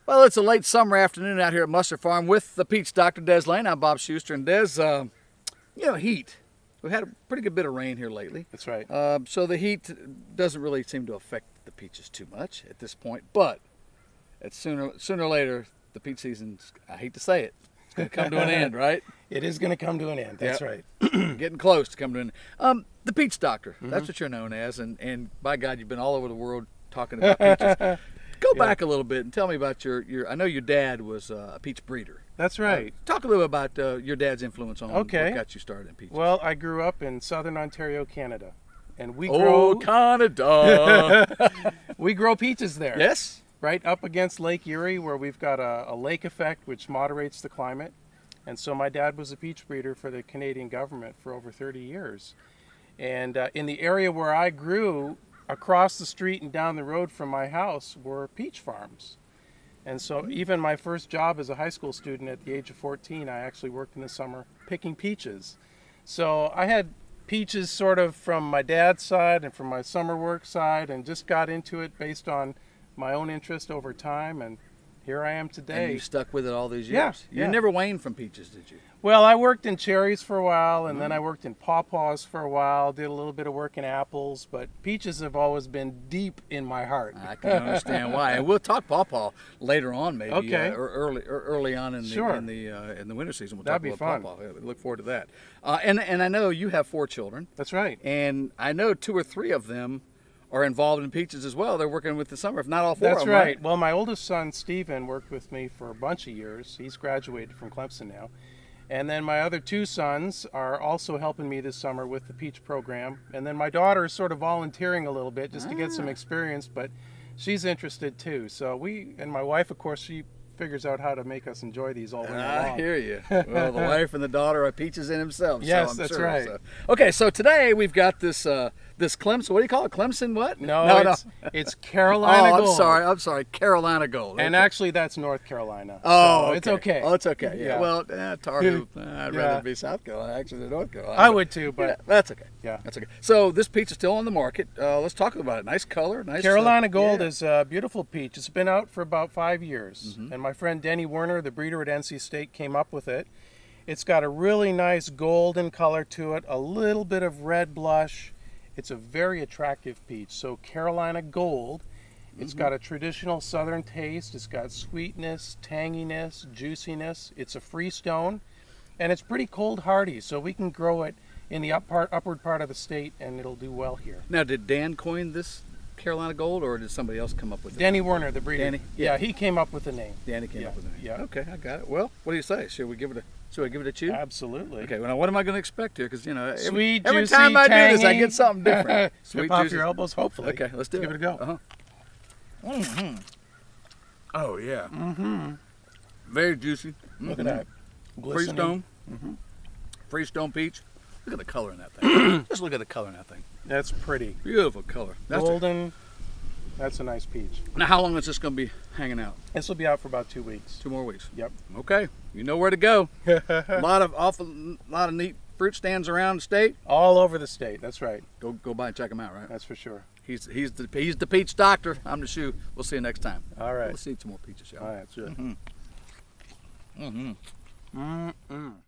Well, it's a late summer afternoon out here at Mustard Farm with the Peach Doctor, Des Lane. I'm Bob Schuster, and Des, heat. We've had a pretty good bit of rain here lately. That's right. So the heat doesn't really seem to affect the peaches too much at this point, but sooner or later, the peach season's, I hate to say it, it's going to come to an end, right? It is going to come to an end. That's right. Getting close to coming to an end. The Peach Doctor, that's what you're known as, and by God, you've been all over the world talking about peaches. Go back a little bit and tell me about your I know your dad was a peach breeder. That's right. Talk a little bit about your dad's influence on what got you started in peaches. Well, I grew up in southern Ontario, Canada, and we Canada! we grow peaches there. Yes. Right up against Lake Erie, where we've got a lake effect which moderates the climate. And so my dad was a peach breeder for the Canadian government for over 30 years. And in the area where I grew, across the street and down the road from my house were peach farms. And so even my first job as a high school student at the age of 14, I actually worked in the summer picking peaches. So I had peaches sort of from my dad's side and from my summer work side, and just got into it based on my own interest over time, and here I am today. And you stuck with it all these years. Yeah. You never waned from peaches, did you? Well, I worked in cherries for a while, and then I worked in pawpaws for a while, did a little bit of work in apples, but peaches have always been deep in my heart. I can understand why. And we'll talk pawpaw later on, maybe. Okay. Or early on in the winter season. We'll talk That'd be about fun. pawpaw. I look forward to that. And I know you have 4 children. That's right. And I know 2 or 3 of them are involved in peaches as well. They're working with the summer, if not all 4 That's of them. right. Well, my oldest son, Stephen, worked with me for a bunch of years. He's graduated from Clemson now. And then my other 2 sons are also helping me this summer with the peach program. And then my daughter is sort of volunteering a little bit just to get some experience, but she's interested too. So and my wife, of course, she figures out how to make us enjoy these all winter long. I hear you. Well, the wife and the daughter are peaches in themselves. Yes, so that's sure. right. So. Okay, so today we've got this Clemson. What do you call it? Clemson what? No, it's Carolina Gold. I'm sorry, Carolina Gold. And actually, that's North Carolina. Oh, so it's okay. Oh, it's okay. Yeah. Well, Tar Heel. I'd rather be South Carolina actually than North Carolina. I would too, but that's okay. Yeah, that's okay. So this peach is still on the market. Let's talk about it. Nice color. Nice. Carolina Gold is a beautiful peach. It's been out for about 5 years, and my friend Denny Werner, the breeder at NC State, came up with it. It's got a really nice golden color to it, a little bit of red blush. It's a very attractive peach. So Carolina Gold, it's got a traditional southern taste. It's got sweetness, tanginess, juiciness. It's a freestone, and it's pretty cold hardy, so we can grow it in the upward part of the state, and it'll do well here. Now, did Dan coin this Carolina Gold, or did somebody else come up with it? Danny Werner, the breeder. Danny? Yeah, he came up with the name. Danny came up with the name. Yeah. Okay, I got it. Well, what do you say? Should I give it a chew? Absolutely. Okay. Well, now what am I going to expect here? Because sweet, every juicy, time I tangy. do this, I get something different. Sweet, off your elbows, hopefully. Okay, let's do it. Give it a go. Oh yeah. Very juicy. Look at that. Freestone. Freestone peach. Look at the color in that thing. Just look at the color in that thing. That's pretty. Beautiful color. Golden. That's a nice peach. Now, how long is this going to be hanging out? This will be out for about 2 weeks. 2 more weeks. Yep. Okay. You know where to go. A lot of neat fruit stands around the state. All over the state. That's right. Go by and check them out. Right. That's for sure. He's the peach doctor. I'm the shoe. We'll see you next time. All right. Let's see some more peaches, y'all. All right. That's good.